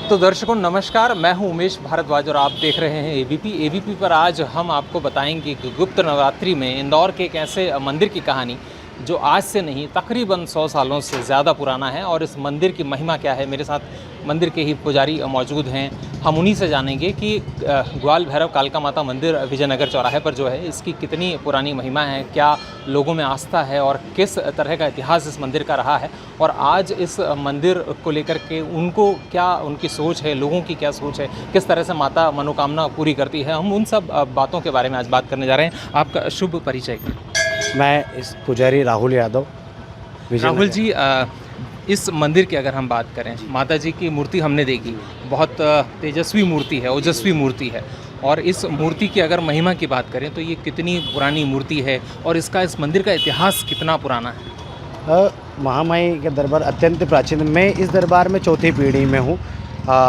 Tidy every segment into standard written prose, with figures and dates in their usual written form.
तो दर्शकों नमस्कार, मैं हूं उमेश भारद्वाज और आप देख रहे हैं एबीपी पर। आज हम आपको बताएंगे कि गुप्त नवरात्रि में इंदौर के एक ऐसे मंदिर की कहानी जो आज से नहीं तकरीबन 100 सालों से ज़्यादा पुराना है। और इस मंदिर की महिमा क्या है, मेरे साथ मंदिर के ही पुजारी मौजूद हैं। हम उन्हीं से जानेंगे कि ग्वाल भैरव कालका माता मंदिर विजयनगर चौराहे पर जो है इसकी कितनी पुरानी महिमा है, क्या लोगों में आस्था है और किस तरह का इतिहास इस मंदिर का रहा है। और आज इस मंदिर को लेकर के उनको क्या उनकी सोच है, लोगों की क्या सोच है, किस तरह से माता मनोकामना पूरी करती है, हम उन सब बातों के बारे में आज बात करने जा रहे हैं। आपका शुभ परिचय। मैं इस पुजारी राहुल यादव। राहुल जी, इस मंदिर की अगर हम बात करें, माता जी की मूर्ति हमने देखी, बहुत तेजस्वी मूर्ति है, ओजस्वी मूर्ति है। और इस मूर्ति की अगर महिमा की बात करें तो ये कितनी पुरानी मूर्ति है और इस मंदिर का इतिहास कितना पुराना है। महामाई के दरबार अत्यंत प्राचीन। मैं इस दरबार में चौथी पीढ़ी में हूँ।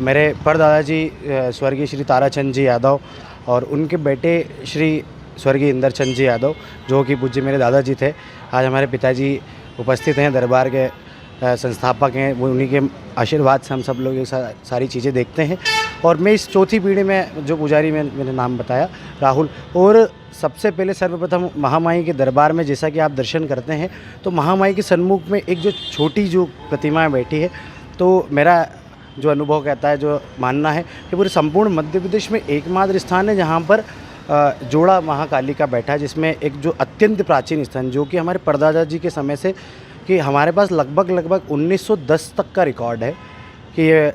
मेरे परदादा जी स्वर्गीय श्री ताराचंद जी यादव और उनके बेटे श्री स्वर्गीय इंदरचंद जी यादव, जो कि पूज्य मेरे दादाजी थे। आज हमारे पिताजी उपस्थित हैं, दरबार के संस्थापक हैं। वो उन्हीं के आशीर्वाद से हम सब लोग ये सारी चीज़ें देखते हैं। और मैं इस चौथी पीढ़ी में जो पुजारी में मैंने नाम बताया राहुल। और सबसे पहले सर्वप्रथम महामाई के दरबार में जैसा कि आप दर्शन करते हैं तो महामाई के सन्मुख में एक जो छोटी जो प्रतिमा बैठी है, तो मेरा जो अनुभव कहता है, जो मानना है कि पूरे संपूर्ण मध्य प्रदेश में एकमात्र स्थान है जहाँ पर जोड़ा महाकाली का बैठा है, जिसमें एक जो अत्यंत प्राचीन स्थान, जो कि हमारे परदादा जी के समय से, कि हमारे पास लगभग 1910 तक का रिकॉर्ड है कि ये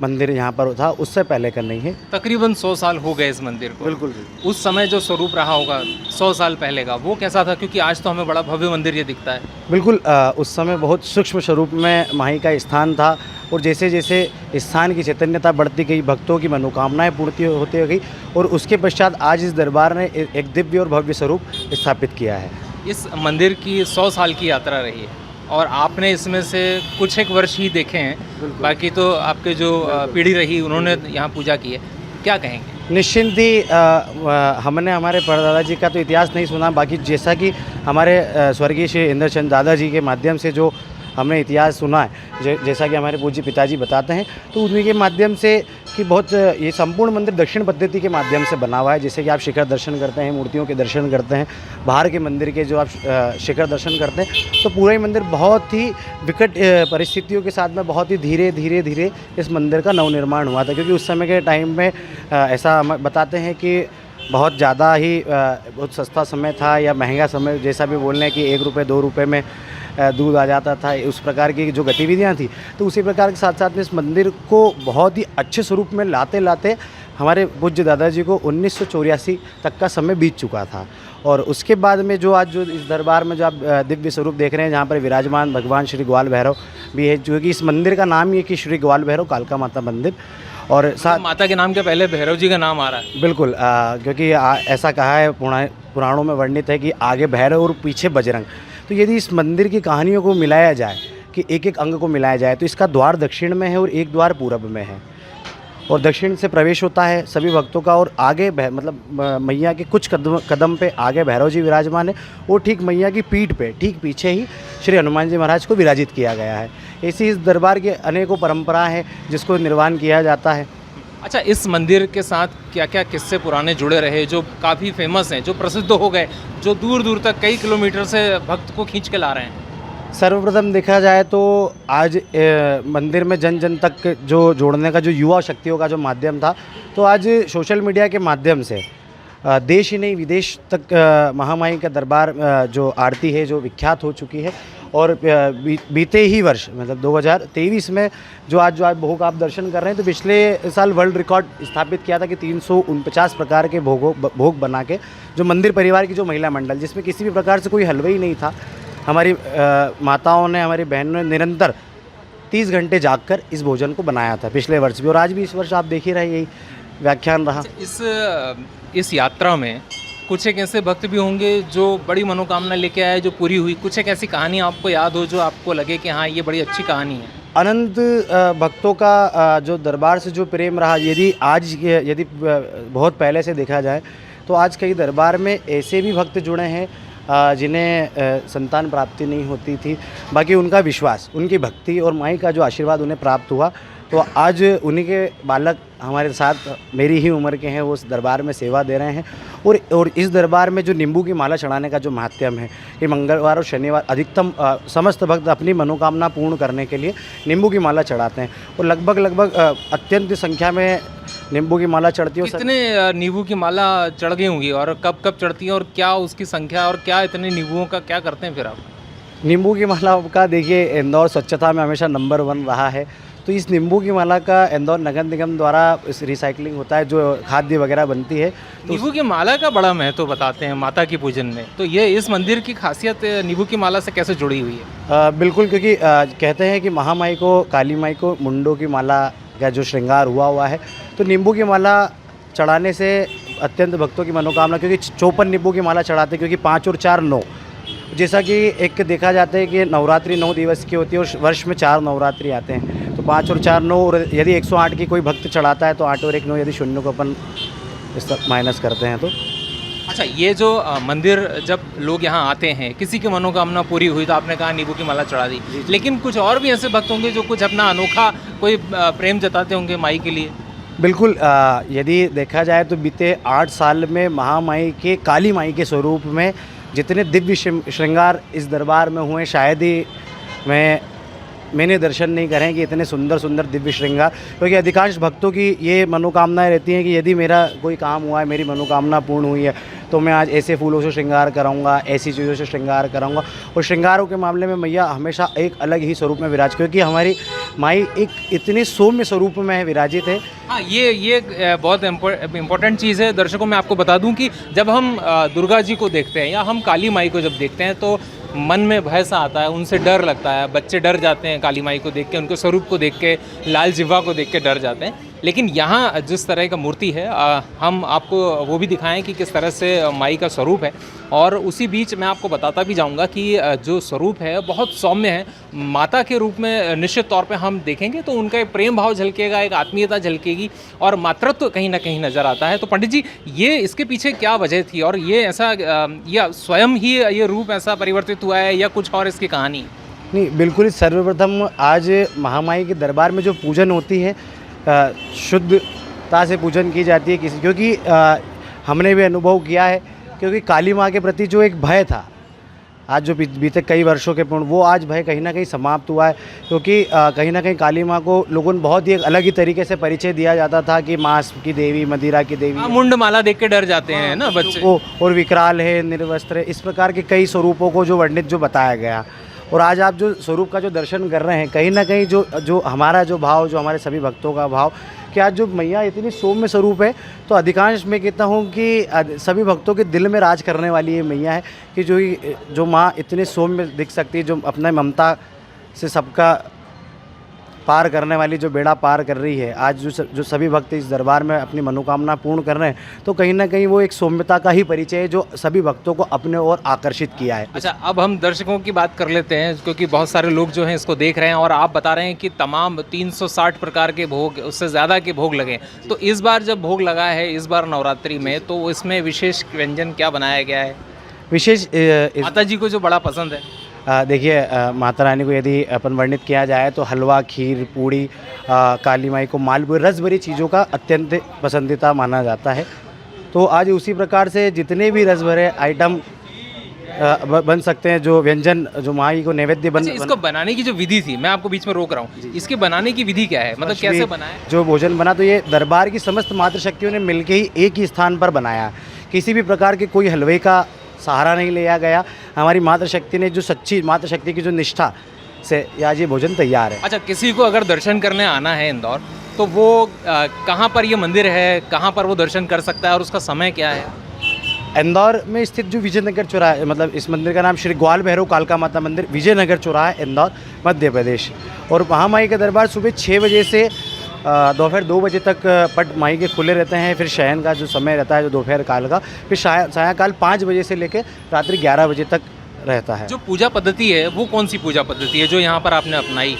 मंदिर यहाँ पर था, उससे पहले का नहीं है। तकरीबन 100 साल हो गए इस मंदिर को। बिल्कुल। उस समय जो स्वरूप रहा होगा 100 साल पहले का, वो कैसा था? क्योंकि आज तो हमें बड़ा भव्य मंदिर ये दिखता है। बिल्कुल, उस समय बहुत सूक्ष्म स्वरूप में माई का स्थान था। और जैसे जैसे स्थान की चैतन्यता बढ़ती गई, भक्तों की मनोकामनाएं पूर्ति होती गई, और उसके पश्चात आज इस दरबार ने एक दिव्य और भव्य स्वरूप स्थापित किया है। इस मंदिर की 100 साल की यात्रा रही है और आपने इसमें से कुछ एक वर्ष ही देखे हैं, बाकी तो आपके जो पीढ़ी रही उन्होंने यहाँ पूजा की है। क्या कहेंगे? निश्चिंत ही हमने हमारे परदादा जी का तो इतिहास नहीं सुना, बाकी जैसा कि हमारे स्वर्गीय श्री इंदरचंद दादाजी के माध्यम से जो हमने इतिहास सुना है, जैसा कि हमारे पूज्य पिताजी बताते हैं, तो उन्हीं के माध्यम से कि बहुत ये संपूर्ण मंदिर दक्षिण पद्धति के माध्यम से बना हुआ है। जैसे कि आप शिखर दर्शन करते हैं, मूर्तियों के दर्शन करते हैं, बाहर के मंदिर के जो आप शिखर दर्शन करते हैं, तो पूरा ही मंदिर बहुत ही विकट परिस्थितियों के साथ में बहुत ही धीरे धीरे इस मंदिर का नवनिर्माण हुआ था। क्योंकि उस समय के टाइम में ऐसा हम बताते हैं कि बहुत ज़्यादा ही बहुत सस्ता समय था या महंगा समय, जैसा भी बोल रहे हैं कि 1 रुपये 2 रुपये में दूध आ जाता था, उस प्रकार की जो गतिविधियां थी। तो उसी प्रकार के साथ साथ में इस मंदिर को बहुत ही अच्छे स्वरूप में लाते लाते हमारे पूज्य दादाजी को 1984 तक का समय बीत चुका था। और उसके बाद में जो आज जो इस दरबार में जो आप दिव्य स्वरूप देख रहे हैं, जहाँ पर विराजमान भगवान श्री ग्वाल भैरव भी है, जो कि इस मंदिर का नाम ही है कि श्री ग्वाल भैरव कालका माता मंदिर। और साथ माता के नाम के पहले भैरव जी का नाम आ रहा है। बिल्कुल, क्योंकि ऐसा कहा है, पुराणों में वर्णित है कि आगे भैरव और पीछे बजरंग। तो यदि इस मंदिर की कहानियों को मिलाया जाए, कि एक एक अंग को मिलाया जाए, तो इसका द्वार दक्षिण में है और एक द्वार पूरब में है। और दक्षिण से प्रवेश होता है सभी भक्तों का, और आगे मतलब मैया के कुछ कदम पे आगे भैरव जी विराजमान है, और ठीक मैया की पीठ पे ठीक पीछे ही श्री हनुमान जी महाराज को विराजित किया गया है। ऐसी इस दरबार के अनेकों परंपराएं हैं जिसको निर्वाण किया जाता है। अच्छा, इस मंदिर के साथ क्या क्या किस्से पुराने जुड़े रहे जो काफ़ी फेमस हैं, जो प्रसिद्ध हो गए, जो दूर दूर तक कई किलोमीटर से भक्त को खींच के ला रहे हैं? सर्वप्रथम देखा जाए तो आज मंदिर में जन जन तक जो जोड़ने का जो युवा शक्तियों का जो माध्यम था, तो आज सोशल मीडिया के माध्यम से देश ही नहीं विदेश तक महामाई का दरबार जो आरती है जो विख्यात हो चुकी है। और बीते ही वर्ष मतलब 2023 में जो आज भोग आप दर्शन कर रहे हैं, तो पिछले साल वर्ल्ड रिकॉर्ड स्थापित किया था कि 349 प्रकार के भोग बना के जो मंदिर परिवार की जो महिला मंडल, जिसमें किसी भी प्रकार से कोई हलवा ही नहीं था, हमारी माताओं ने, हमारी बहनों ने निरंतर 30 घंटे जागकर इस भोजन को बनाया था पिछले वर्ष भी। और आज भी इस वर्ष आप देख ही रहे, यही व्याख्यान रहा। इस यात्रा में कुछ एक ऐसे भक्त भी होंगे जो बड़ी मनोकामना लेके आए, जो पूरी हुई। कुछ एक ऐसी कहानी आपको याद हो जो आपको लगे कि हाँ, ये बड़ी अच्छी कहानी है? अनंत भक्तों का जो दरबार से जो प्रेम रहा, यदि बहुत पहले से देखा जाए तो आज कई दरबार में ऐसे भी भक्त जुड़े हैं जिन्हें संतान प्राप्ति नहीं होती थी, बाकी उनका विश्वास, उनकी भक्ति और माई का जो आशीर्वाद उन्हें प्राप्त हुआ, तो आज उन्हीं के बालक हमारे साथ मेरी ही उम्र के हैं, वो उस दरबार में सेवा दे रहे हैं। और इस दरबार में जो नींबू की माला चढ़ाने का जो महात्म्य है, ये मंगलवार और शनिवार अधिकतम समस्त भक्त अपनी मनोकामना पूर्ण करने के लिए नींबू की माला चढ़ाते हैं। और लगभग अत्यंत संख्या में नींबू की माला चढ़ती है। कितने नींबू की माला चढ़ गई होंगी और कब कब चढ़ती है और क्या उसकी संख्या और क्या इतने नींबुओं का क्या करते हैं फिर आप? नींबू की माला का देखिए इंदौर स्वच्छता में हमेशा नंबर 1 रहा है। तो इस नींबू की माला का इंदौर नगर निगम द्वारा इस रिसाइकलिंग होता है, जो खाद्य वगैरह बनती है। तो नींबू की माला का बड़ा महत्व बताते हैं माता की पूजन में, तो ये इस मंदिर की खासियत नींबू की माला से कैसे जुड़ी हुई है? बिल्कुल, क्योंकि कहते हैं कि महामाई को, काली माई को मुंडों की माला का जो श्रृंगार हुआ है, तो नींबू की माला चढ़ाने से अत्यंत भक्तों की मनोकामना, क्योंकि 54 नींबू की माला चढ़ाते हैं, क्योंकि 5 और 4 9, जैसा कि एक देखा जाता है कि नवरात्रि 9 दिवस की होती है और वर्ष में 4 नवरात्रि आते हैं, तो 5 और 4 9, और यदि 108 की कोई भक्त चढ़ाता है तो 8 और 1 9, यदि शून्य को अपन इस तक माइनस करते हैं तो। अच्छा, ये जो मंदिर जब लोग यहाँ आते हैं, किसी की मनोकामना पूरी हुई तो आपने कहा नींबू की माला चढ़ा दी, लेकिन कुछ और भी ऐसे भक्त होंगे जो कुछ अपना अनोखा कोई प्रेम जताते होंगे माई के लिए? बिल्कुल, यदि देखा जाए तो बीते 8 साल में महामाई के, काली माई के स्वरूप में जितने दिव्य श्रृंगार इस दरबार में हुए, शायद ही मैंने दर्शन नहीं करे कि इतने सुंदर सुंदर दिव्य श्रृंगार। क्योंकि अधिकांश भक्तों की ये मनोकामनाएं रहती हैं कि यदि मेरा कोई काम हुआ है, मेरी मनोकामना पूर्ण हुई है, तो मैं आज ऐसे फूलों से श्रृंगार कराऊंगा, ऐसी चीज़ों से श्रृंगार कराऊंगा। और श्रृंगारों के मामले में मैया हमेशा एक अलग ही स्वरूप में विराज, क्योंकि हमारी माई एक इतने सौम्य स्वरूप में विराजित है। हाँ, ये बहुत इम्पोर्टेंट चीज़ है। दर्शकों, मैं आपको बता दूं कि जब हम दुर्गा जी को देखते हैं या हम काली माई को जब देखते हैं तो मन में भय सा आता है, उनसे डर लगता है। बच्चे डर जाते हैं काली माई को देख के, उनके स्वरूप को देख के, लाल जिह्वा को देख के डर जाते हैं। लेकिन यहाँ जिस तरह का मूर्ति है, हम आपको वो भी दिखाएं कि किस तरह से माई का स्वरूप है। और उसी बीच मैं आपको बताता भी जाऊंगा कि जो स्वरूप है बहुत सौम्य है। माता के रूप में निश्चित तौर पे हम देखेंगे तो उनका एक प्रेम भाव झलकेगा, एक आत्मीयता झलकेगी और मातृत्व कहीं ना कहीं नज़र आता है। तो पंडित जी, ये इसके पीछे क्या वजह थी और ये ऐसा या स्वयं ही ये रूप ऐसा परिवर्तित हुआ है या कुछ और इसकी कहानी? नहीं, बिल्कुल, सर्वप्रथम आज महामाई के दरबार में जो पूजन होती है, शुद्धता से पूजन की जाती है क्योंकि हमने भी अनुभव किया है, क्योंकि काली माँ के प्रति जो एक भय था, आज जो बीते कई वर्षों के पूर्ण, वो आज भय कहीं ना कहीं समाप्त हुआ है। क्योंकि कहीं ना कहीं काली माँ को लोगों ने बहुत ही एक अलग ही तरीके से परिचय दिया जाता था कि मांस की देवी, मदिरा की देवी, मुंड माला देख के डर जाते हैं ना बच्चे, और विकराल है, निर्वस्त्र है, इस प्रकार के कई स्वरूपों को जो वर्णित जो बताया गया। और आज आप जो स्वरूप का जो दर्शन कर रहे हैं, कहीं ना कहीं जो हमारा जो भाव, जो हमारे सभी भक्तों का भाव, कि आज जो मैया इतनी सौम्य स्वरूप है, तो अधिकांश मैं कहता हूँ कि सभी भक्तों के दिल में राज करने वाली ये मैया है कि जो माँ इतने सौम्य दिख सकती है, जो अपने ममता से सबका पार करने वाली, जो बेड़ा पार कर रही है। आज जो सभी भक्त इस दरबार में अपनी मनोकामना पूर्ण कर रहे हैं, तो कहीं ना कहीं वो एक सौम्यता का ही परिचय है जो सभी भक्तों को अपने ओर आकर्षित किया है। अच्छा, अब हम दर्शकों की बात कर लेते हैं, क्योंकि बहुत सारे लोग जो हैं इसको देख रहे हैं और आप बता रहे हैं कि तमाम 360 प्रकार के भोग, उससे ज़्यादा के भोग लगे। तो इस बार जब भोग लगा है, इस बार नवरात्रि में, तो इसमें विशेष व्यंजन क्या बनाया गया है? विशेष माता जी को जो बड़ा पसंद है, देखिए, माता रानी को यदि अपन वर्णित किया जाए तो हलवा, खीर, पूड़ी, काली माई को मालपुए, रस भरी चीज़ों का अत्यंत पसंदीदा माना जाता है। तो आज उसी प्रकार से जितने भी रस भरे आइटम बन सकते हैं, जो व्यंजन, जो माई को नैवेद्य इसको बनाने की जो विधि थी, मैं आपको बीच में रोक रहा हूँ, इसके बनाने की विधि क्या है, मतलब कैसे बनाया? जो भोजन बना, तो ये दरबार की समस्त मातृशक्तियों ने मिलकर ही एक ही स्थान पर बनाया। किसी भी प्रकार के कोई हलवे का सहारा नहीं लिया गया। हमारी मातृशक्ति ने, जो सच्ची मातृशक्ति की जो निष्ठा से आज ये भोजन तैयार है। अच्छा, किसी को अगर दर्शन करने आना है इंदौर, तो वो कहाँ पर ये मंदिर है, कहाँ पर वो दर्शन कर सकता है और उसका समय क्या है? इंदौर में स्थित जो विजयनगर चौराहा, मतलब इस मंदिर का नाम श्री ग्वाल भैरव कालका माता मंदिर, विजयनगर चौराहा, इंदौर, मध्य प्रदेश। और महामाई का दरबार सुबह 6 बजे से दोपहर 2 बजे तक पट माई के खुले रहते हैं। फिर शयन का जो समय रहता है, जो दोपहर काल का, फिर सायंकाल 5 बजे से लेकर रात्रि 11 बजे तक रहता है। जो पूजा पद्धति है वो कौन सी पूजा पद्धति है जो यहाँ पर आपने अपनाई?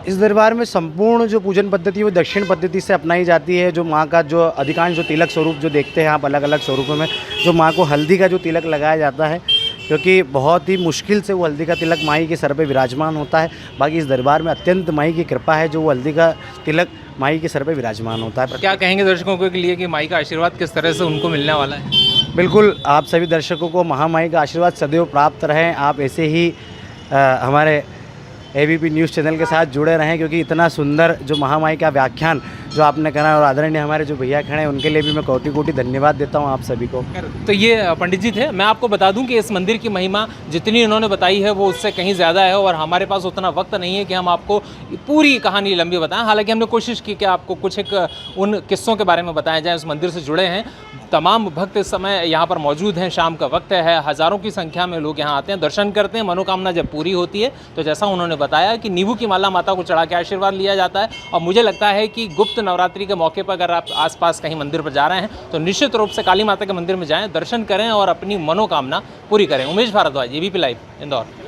इस दरबार में संपूर्ण जो पूजन पद्धति है वो दक्षिण पद्धति से अपनाई जाती है। जो माँ का जो अधिकांश जो तिलक स्वरूप जो देखते हैं आप अलग अलग स्वरूपों में, जो माँ को हल्दी का जो तिलक लगाया जाता है, क्योंकि बहुत ही मुश्किल से वो हल्दी का तिलक माई के सर पे विराजमान होता है। बाकी इस दरबार में अत्यंत माई की कृपा है जो वो हल्दी का तिलक माई के सर पे विराजमान होता है। क्या कहेंगे दर्शकों के लिए कि माई का आशीर्वाद किस तरह से उनको मिलने वाला है? बिल्कुल, आप सभी दर्शकों को महामाई का आशीर्वाद सदैव प्राप्त रहें। आप ऐसे ही हमारे एबीपी न्यूज़ चैनल के साथ जुड़े रहें, क्योंकि इतना सुंदर जो महामाई का व्याख्यान जो आपने करा, और आदरणीय हमारे जो भैया खड़े हैं उनके लिए भी मैं कोटि कोटि धन्यवाद देता हूं आप सभी को। तो ये पंडित जी थे। मैं आपको बता दूं कि इस मंदिर की महिमा जितनी इन्होंने बताई है वो उससे कहीं ज़्यादा है, और हमारे पास उतना वक्त नहीं है कि हम आपको पूरी कहानी लंबी बताएं। हालांकि हमने कोशिश की कि आपको कुछ एक उन किस्सों के बारे में बताया जाए। उस मंदिर से जुड़े हैं तमाम भक्त इस समय यहाँ पर मौजूद हैं। शाम का वक्त है, हज़ारों की संख्या में लोग यहाँ आते हैं, दर्शन करते हैं। मनोकामना जब पूरी होती है तो जैसा उन्होंने बताया कि नींबू की माला माता को चढ़ा के आशीर्वाद लिया जाता है। और मुझे लगता है कि गुप्त नवरात्रि के मौके पर अगर आप आसपास कहीं मंदिर पर जा रहे हैं तो निश्चित रूप से काली माता के मंदिर में जाएं, दर्शन करें और अपनी मनोकामना पूरी करें। Umesh Bhardwaj, ABP live, Indore.